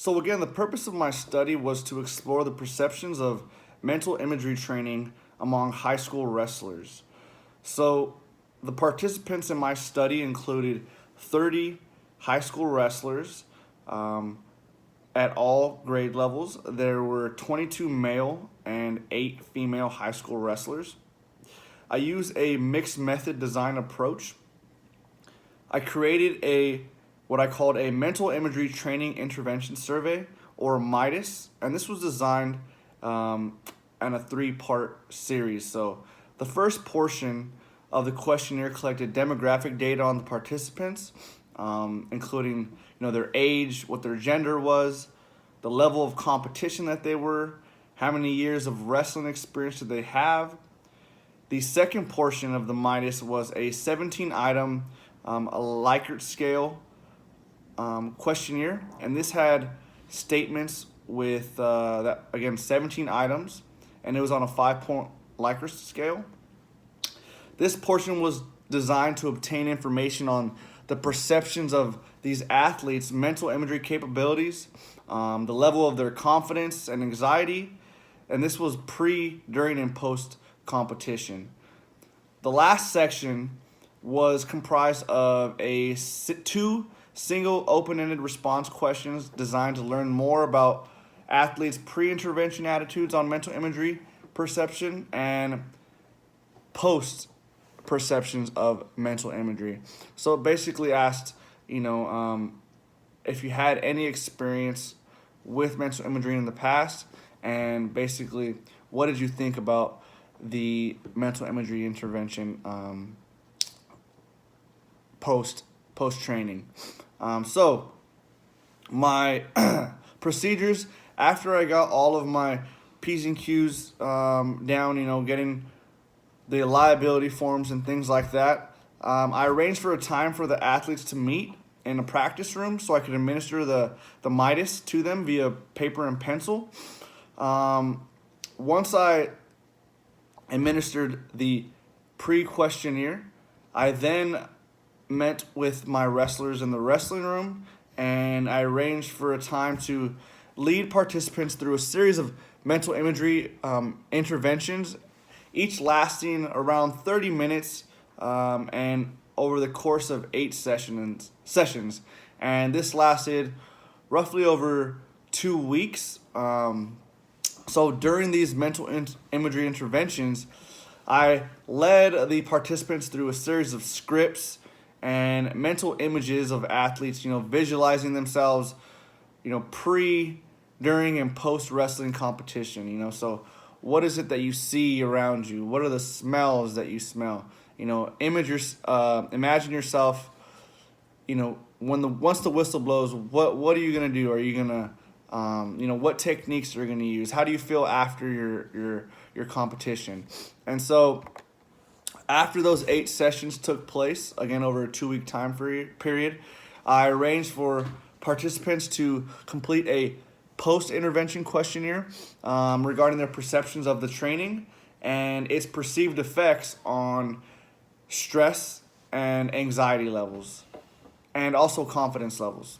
So again, the purpose of my study was to explore the perceptions of mental imagery training among high school wrestlers. So the participants in my study included 30 high school wrestlers at all grade levels. There were 22 male and 8 female high school wrestlers. I used a mixed method design approach. I created what I called a mental imagery training intervention survey, or MITIS, and this was designed in a 3-part series. So the first portion of the questionnaire collected demographic data on the participants, including their age, what their gender was, the level of competition that they were, how many years of wrestling experience did they have. The second portion of the MITIS was a 17-item a Likert scale questionnaire, and this had statements with 17 items, and it was on a 5-point Likert scale. This portion was designed to obtain information on the perceptions of these athletes' mental imagery capabilities, the level of their confidence and anxiety, and this was pre, during, and post competition. The last section was comprised of 2 single open-ended response questions designed to learn more about athletes' pre-intervention attitudes on mental imagery perception and post perceptions of mental imagery. So it basically asked, if you had any experience with mental imagery in the past, and basically what did you think about the mental imagery intervention post training. So my procedures after I got all of my P's and Q's down, getting the liability forms and things like that, I arranged for a time for the athletes to meet in a practice room so I could administer the MITIS to them via paper and pencil. Once I administered the pre-questionnaire, I then met with my wrestlers in the wrestling room, and I arranged for a time to lead participants through a series of mental imagery interventions, each lasting around 30 minutes and over the course of 8 sessions. And this lasted roughly over 2 weeks. So during these mental imagery interventions, I led the participants through a series of scripts and mental images of athletes, visualizing themselves, pre, during, and post wrestling competition. So what is it that you see around you? What are the smells that you smell? Imagine yourself, once the whistle blows, what are you gonna do? Are you gonna what techniques are you going to use? How do you feel after your competition? And so after those 8 sessions took place, again over a 2-week time period, I arranged for participants to complete a post-intervention questionnaire regarding their perceptions of the training and its perceived effects on stress and anxiety levels, and also confidence levels.